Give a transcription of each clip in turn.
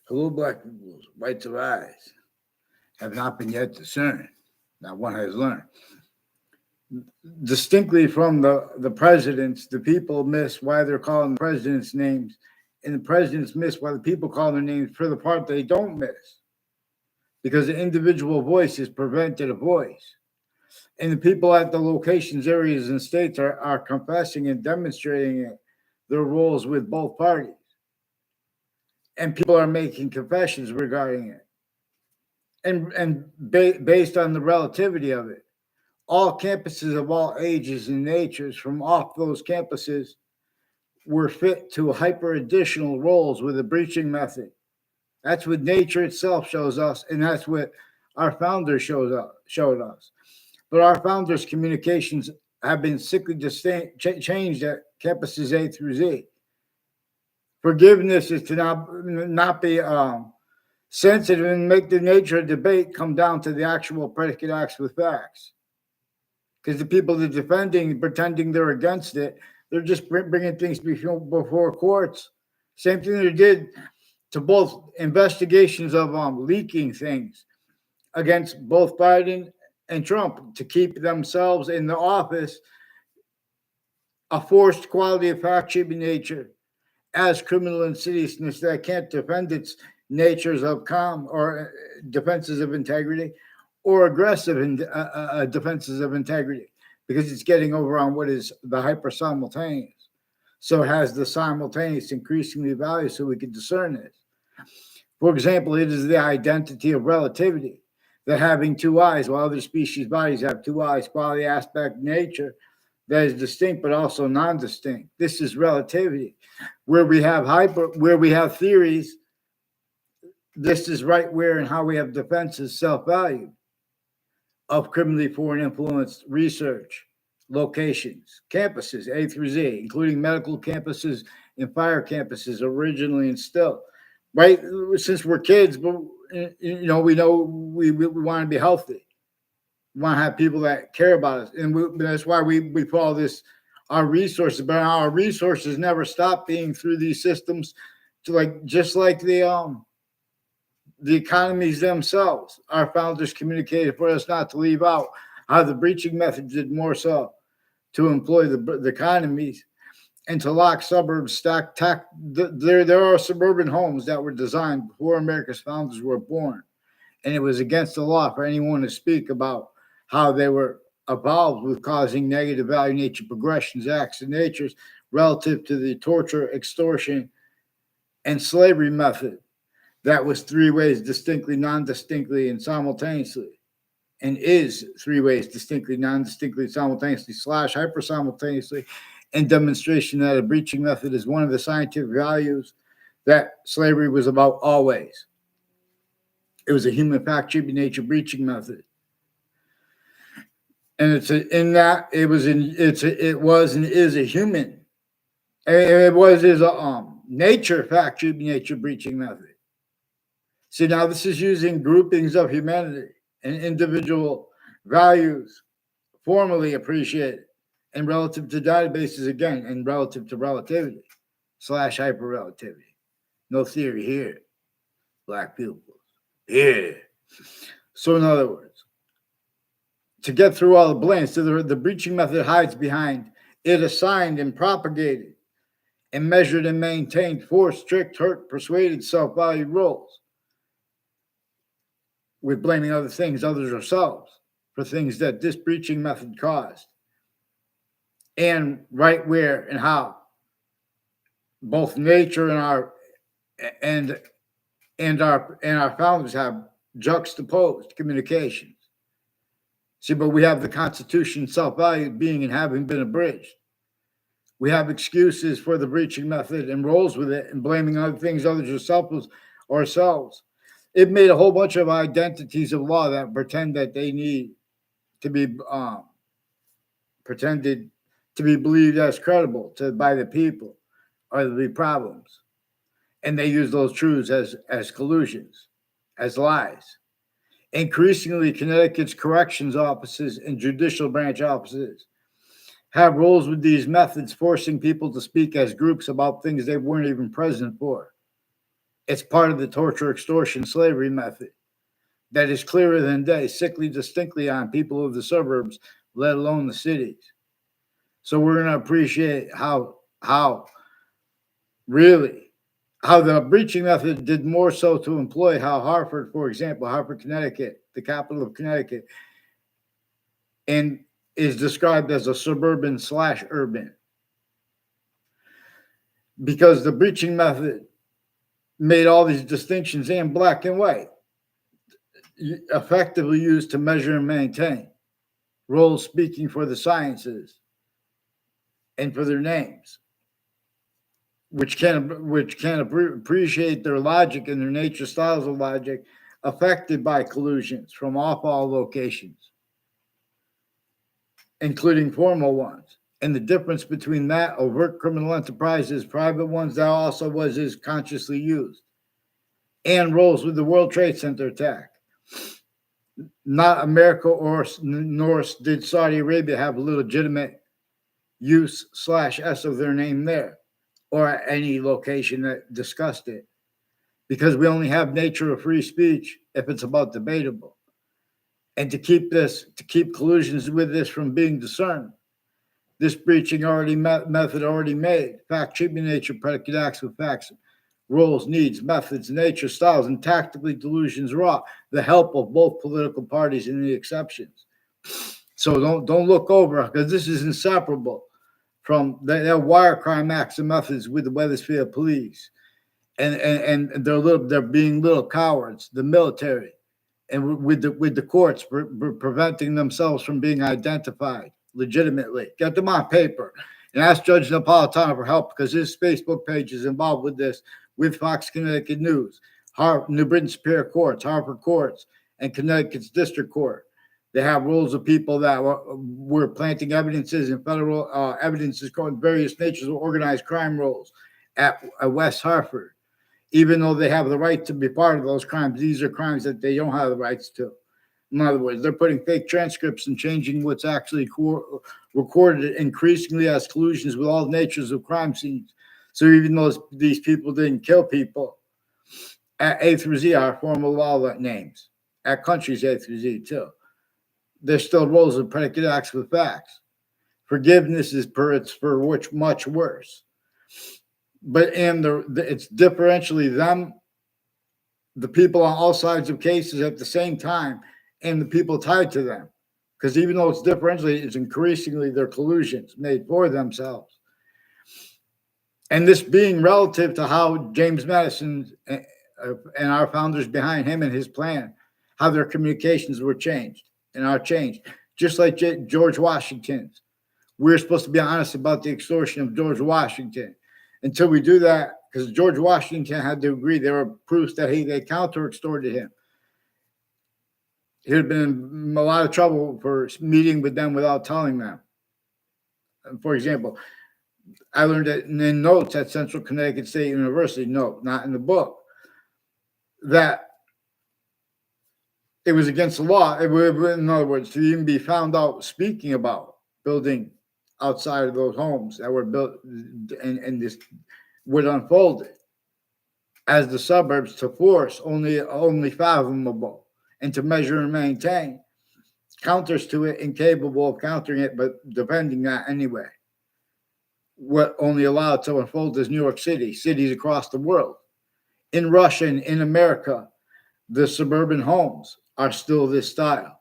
Hello, black peoples, whites of eyes have not been yet discerned. Now one has learned. Distinctly from the presidents, the people miss why they're calling the president's names, and the presidents miss why the people call their names for the part they don't miss. Because the individual voice is prevented a voice. And the people at the locations, areas, and states are confessing and demonstrating it, their roles with both parties. And people are making confessions regarding it. And based on the relativity of it, all campuses of all ages and natures from off those campuses were fit to hyper additional roles with a breaching method. That's what nature itself shows us, and that's what our founders showed us. But our founders' communications have been sickly changed at campuses A through Z. Forgiveness is to not be sensitive and make the nature of debate come down to the actual predicate acts with facts. Because the people that are defending, pretending they're against it, they're just bringing things before courts. Same thing they did to both investigations of leaking things against both Biden and Trump to keep themselves in the office, a forced quality of fact shaping nature as criminal insidiousness that can't defend its natures of calm or defenses of integrity or aggressive defenses of integrity because it's getting over on what is the hyper simultaneous. So it has the simultaneous increasingly value so we can discern it. For example, it is the identity of relativity that having two eyes while other species bodies have two eyes, quality, aspect, nature that is distinct but also non-distinct. This is relativity. Where we have theories, this is right where and how we have defenses self-value of criminally foreign influenced research, locations, campuses A through Z, including medical campuses and fire campuses originally and still. Right? Since we're kids, but we know we want to be healthy. We want to have people that care about us. And that's why we call this our resources, but our resources never stop being through these systems to just like the economies themselves. Our founders communicated for us not to leave out how the breaching method did more so to employ the economies and to lock suburbs there are suburban homes that were designed before America's founders were born. And it was against the law for anyone to speak about how they were evolved with causing negative value nature progressions, acts, and natures relative to the torture, extortion, and slavery method that was three ways distinctly, non-distinctly, and simultaneously, and is three ways distinctly, non-distinctly, simultaneously, / hyper simultaneously, and demonstration that a breaching method is one of the scientific values that slavery was about always. It was a human fact shaping nature breaching method. And it was and is a human. It is a nature fact shaping nature breaching method. See, now this is using groupings of humanity and individual values formally appreciated and relative to databases again and relative to relativity / hyperrelativity. No theory here, black people. Yeah. So in other words, to get through all the blanks, so the breaching method hides behind it assigned and propagated and measured and maintained forced, strict, hurt, persuaded, self-valued roles with blaming other things, others ourselves, for things that this breaching method caused. And right where and how both nature and our founders have juxtaposed communications. See, but we have the Constitution self-value being and having been abridged. We have excuses for the breaching method and roles with it and blaming other things, others ourselves. It made a whole bunch of identities of law that pretend that they need to be pretended to be believed as credible by the people or the problems. And they use those truths as collusions, as lies. Increasingly, Connecticut's corrections offices and judicial branch offices have roles with these methods, forcing people to speak as groups about things they weren't even present for. It's part of the torture, extortion, slavery method that is clearer than day, sickly distinctly on people of the suburbs, let alone the cities. So we're going to appreciate how really how the breaching method did more so to employ how Hartford, for example, Hartford, Connecticut, the capital of Connecticut, and is described as a suburban slash urban because the breaching method made all these distinctions in black and white, effectively used to measure and maintain roles speaking for the sciences and for their names, which can appreciate their logic and their nature styles of logic affected by collusions from off all locations, including formal ones. And the difference between that overt criminal enterprises, private ones that also is consciously used, and roles with the World Trade Center attack. Not America or nor did Saudi Arabia have a legitimate use slash S of their name there or any location that discussed it, because we only have nature of free speech if it's about debatable. And to keep collusions with this from being discerned, this breaching method already made fact treatment nature predicate acts with facts, roles, needs, methods, nature, styles, and tactically delusions raw, the help of both political parties and the exceptions. So don't look over, because this is inseparable from their wire crime acts and methods with the Wethersfield police, and they're being little cowards, the military, and with the courts preventing themselves from being identified legitimately. Get them on paper and ask Judge Napolitano for help, because his Facebook page is involved with this, with Fox Connecticut News, New Britain Superior Courts, Hartford Courts, and Connecticut's District Court. They have rules of people that were planting evidences and federal evidences called various natures of organized crime roles at West Hartford. Even though they have the right to be part of those crimes, these are crimes that they don't have the rights to. In other words, they're putting fake transcripts and changing what's actually recorded increasingly as collusions with all natures of crime scenes. So even though these people didn't kill people, at A through Z are formal law names. At countries A through Z too. There's still roles of predicate acts with facts. Forgiveness is for which much worse. But it's differentially them, the people on all sides of cases at the same time, and the people tied to them. Because even though it's differentially, it's increasingly their collusions made for themselves. And this being relative to how James Madison and our founders behind him and his plan, how their communications were changed and are changed, just like George Washington's. We're supposed to be honest about the extortion of George Washington. Until we do that, because George Washington had to agree, there were proofs that they counter-extorted him. He had been in a lot of trouble for meeting with them without telling them. For example, I learned that in notes at Central Connecticut State University, no, not in the book, that it was against the law. In other words, to even be found out speaking about building outside of those homes that were built and this would unfold as the suburbs to force only fathomable and to measure and maintain counters to it, incapable of countering it, but defending that anyway. What only allowed to unfold is New York City, cities across the world. In Russia and in America, the suburban homes are still this style.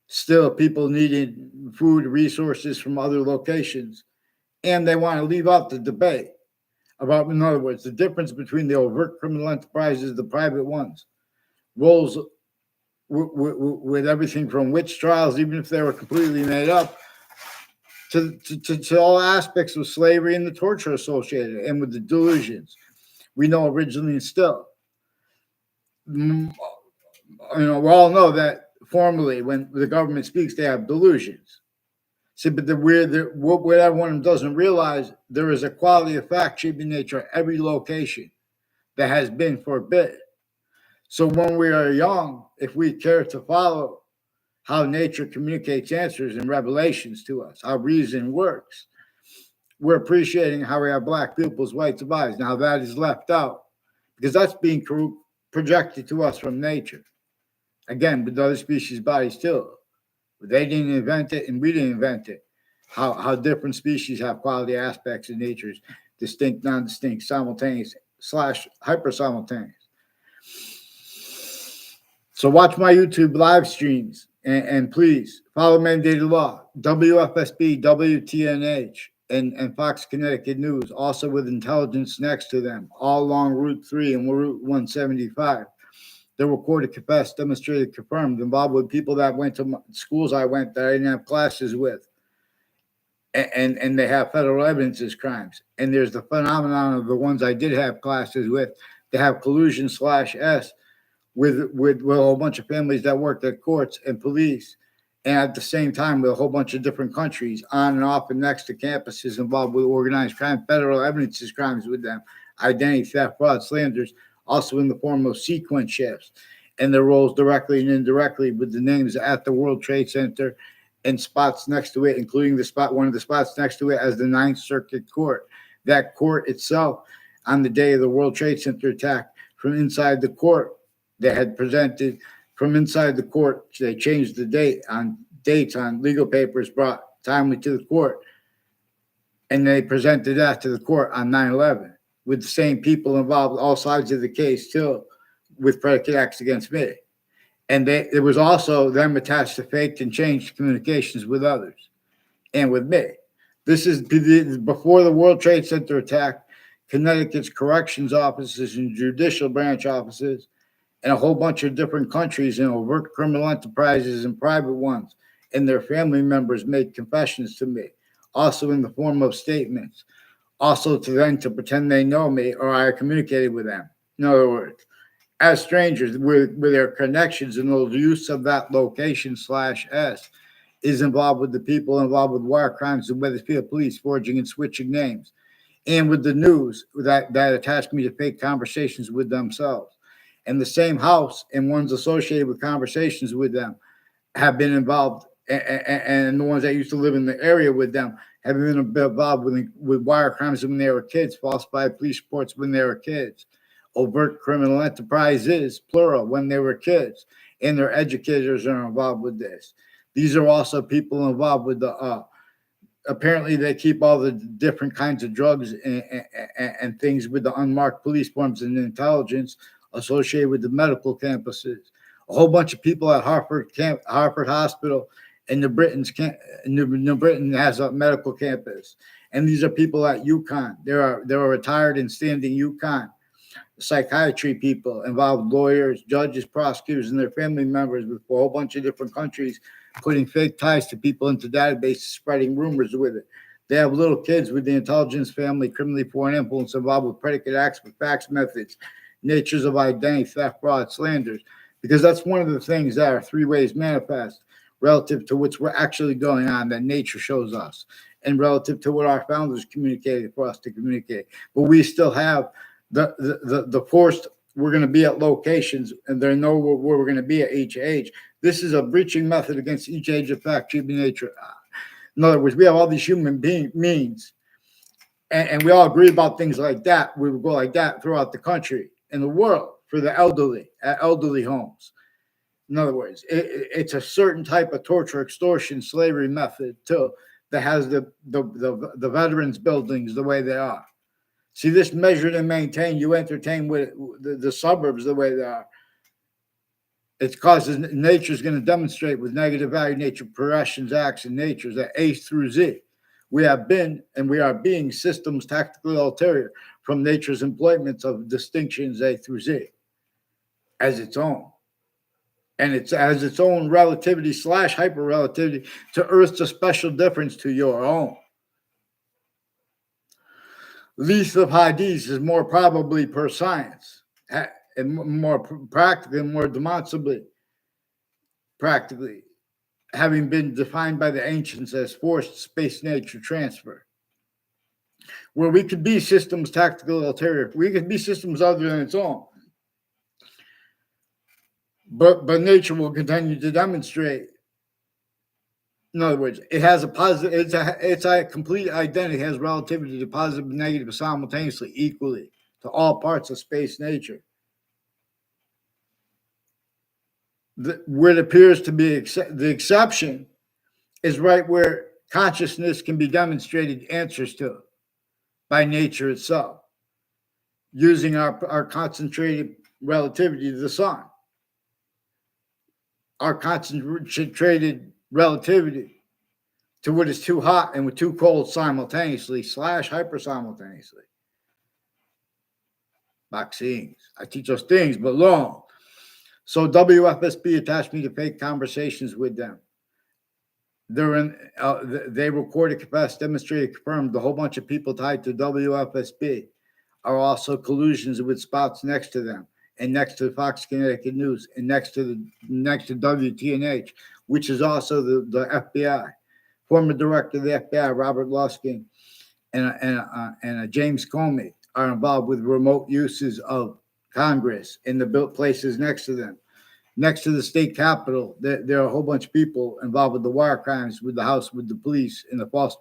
Still, people needed food, resources from other locations, and they want to leave out the debate about, in other words, the difference between the overt criminal enterprises, the private ones, roles with everything from witch trials, even if they were completely made up, to all aspects of slavery and the torture associated, and with the delusions we know originally and still. We all know that formally, when the government speaks, they have delusions. See, but what everyone doesn't realize, there is a quality of fact treatment nature at every location that has been forbidden. So when we are young, if we care to follow how nature communicates answers and revelations to us, how reason works, we're appreciating how we have black people's rights of eyes. Now that is left out because that's being projected to us from nature. Again, with other species' bodies too. They didn't invent it, and we didn't invent it. How different species have quality aspects in nature's distinct, non-distinct, simultaneous / hyper simultaneous. So watch my YouTube live streams and please follow mandated law, WFSB, WTNH, and Fox Connecticut News, also with intelligence next to them, all along Route 3 and Route 175. They're recorded, confessed, demonstrated, confirmed, involved with people that went to schools I went that I didn't have classes with. And they have federal evidence as crimes. And there's the phenomenon of the ones I did have classes with. They have collusion /S with a whole bunch of families that worked at courts and police. And at the same time, with a whole bunch of different countries on and off and next to campuses involved with organized crime, federal evidence as crimes with them, identity theft, fraud, slanders, also in the form of sequence shifts, and their roles directly and indirectly with the names at the World Trade Center and spots next to it, including one of the spots next to it as the Ninth Circuit Court. That court itself, on the day of the World Trade Center attack, from inside the court, they had presented from inside the court. They changed the dates on legal papers brought timely to the court, and they presented that to the court on 9/11. With the same people involved, all sides of the case, too, with predicate acts against me. And it was also them attached to faked and changed communications with others and with me. This is before the World Trade Center attack. Connecticut's corrections offices and judicial branch offices and a whole bunch of different countries and overt criminal enterprises and private ones and their family members made confessions to me, also in the form of statements. Also to them to pretend they know me or I communicated with them. In other words, as strangers with their connections and the use of that location /S is involved with the people involved with wire crimes and Wethersfield police forging and switching names. And with the news that attached me to fake conversations with themselves. And the same house and ones associated with conversations with them have been involved, and the ones that used to live in the area with them have been involved with wire crimes when they were kids, falsified police reports when they were kids, overt criminal enterprises, plural, when they were kids, and their educators are involved with this. These are also people involved with the, apparently they keep all the different kinds of drugs and things with the unmarked police forms and intelligence associated with the medical campuses. A whole bunch of people at Harvard Hospital in New Britain has a medical campus. And these are people at UConn. There are retired and standing UConn psychiatry people involved, lawyers, judges, prosecutors, and their family members with a whole bunch of different countries putting fake ties to people into databases, spreading rumors with it. They have little kids with the intelligence, family, criminally foreign influence involved with predicate acts, with facts, methods, natures of identity, theft, fraud, slanders, because that's one of the things that are three ways manifest relative to what's actually going on that nature shows us and relative to what our founders communicated for us to communicate. But we still have the forced, we're going to be at locations and they know where we're going to be at each age. This is a breaching method against each age of fact, treating nature. In other words, we have all these human beings and we all agree about things like that. We would go like that throughout the country and the world for the elderly at elderly homes. In other words, it's a certain type of torture, extortion, slavery method too that has the veterans buildings the way they are. See, this measured and maintained, you entertain with the suburbs the way they are. It causes nature is going to demonstrate with negative value nature progressions, acts, and natures that A through Z. We have been and we are being systems tactically ulterior from nature's employments of distinctions A through Z as its own. And it has its own relativity / hyper relativity to Earth's a special difference to your own. Least of Hadiths is more probably per science and more practically, more demonstrably, practically, having been defined by the ancients as forced space nature transfer. Where we could be systems tactical ulterior, we could be systems other than its own. But nature will continue to demonstrate. In other words, it has a positive, it's a complete identity, has relativity to positive and negative simultaneously, equally, to all parts of space nature. Where it appears to be the exception is right where consciousness can be demonstrated answers to by nature itself, using our concentrated relativity to the sun. Our concentrated relativity to what is too hot and too cold simultaneously / hyper simultaneously. Vaccines. I teach those things, but long. So WFSB attached me to fake conversations with them. They recorded, confessed, demonstrated, confirmed the whole bunch of people tied to WFSB are also collusions with spots next to them, and next to Fox Connecticut News, and next to WTNH, which is also the FBI. Former director of the FBI, Robert Luskin, and James Comey are involved with remote uses of Congress in the built places next to them. Next to the state capitol, there are a whole bunch of people involved with the wire crimes, with the House, with the police, and the false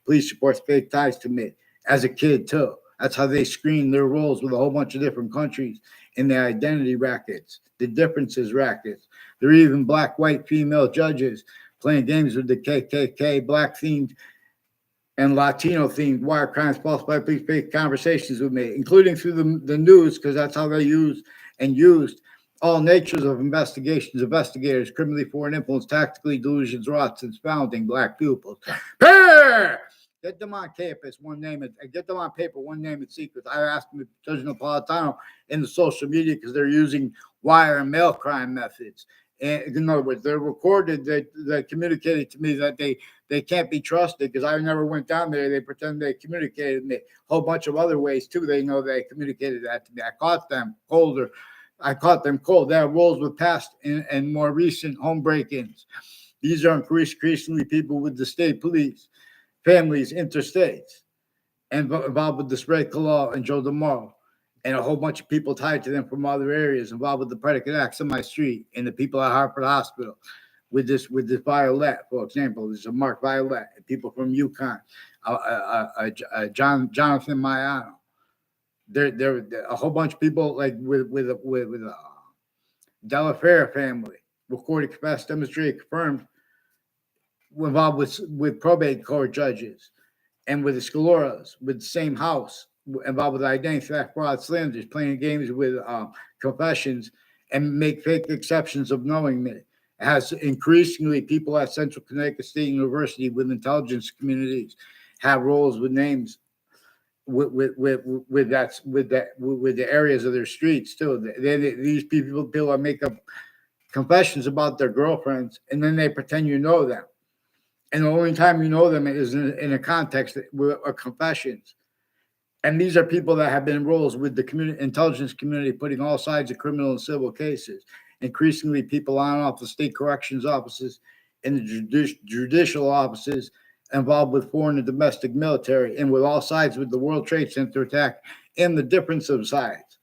police reports, fake ties to me as a kid, too. That's how they screen their roles with a whole bunch of different countries in their identity rackets, the differences rackets. There are even black, white, female judges playing games with the KKK, black-themed and Latino-themed wire crimes, false police, fake conversations with me, including through the news, because that's how they used all natures of investigations, investigators, criminally foreign influence, tactically delusions, rots, and founding black pupils. Get them on campus, one name it. Get them on paper, one name it secret. I asked them, Judge Napolitano, in the social media because they're using wire and mail crime methods. And in other words, they're recorded. They communicated to me that they can't be trusted because I never went down there. They pretend they communicated me. A whole bunch of other ways too. They know they communicated that to me. I caught them cold. They have roles with past and more recent home break-ins. These are increasingly people with the state police, families, interstates, and involved with the Sprague Law and Joe DeMauro, and a whole bunch of people tied to them from other areas involved with the predicate acts on my street and the people at Hartford Hospital with this Violet, for example. There's a Mark Violet, and people from UConn, Jonathan Mayano. There a whole bunch of people like with Delafair family, recorded, confessed, demonstrated, confirmed, involved with probate court judges, and with the Scaloras, with the same house, involved with identity theft, fraud, slanders, playing games with confessions, and make fake exceptions of knowing me. It has increasingly people at Central Connecticut State University with intelligence communities have roles with names with the areas of their streets too. These people make up confessions about their girlfriends, and then they pretend you know them. And the only time you know them is in a context of confessions. And these are people that have been in roles with the intelligence community, putting all sides of criminal and civil cases. Increasingly, people on and off the state corrections offices and the judicial offices involved with foreign and domestic military, and with all sides with the World Trade Center attack and the difference of sides.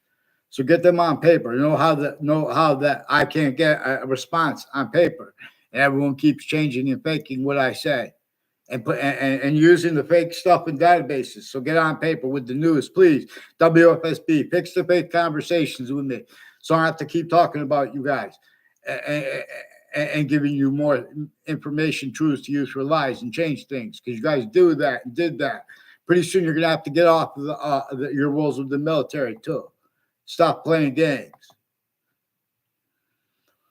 So get them on paper. Know how that I can't get a response on paper, and everyone keeps changing and faking what I say, and using the fake stuff in databases. So get on paper with the news, please. WFSB, fix the fake conversations with me, so I don't have to keep talking about you guys and giving you more information, truths to use for lies and change things, because you guys do that and did that. Pretty soon you're going to have to get off of your roles with the military too. Stop playing games.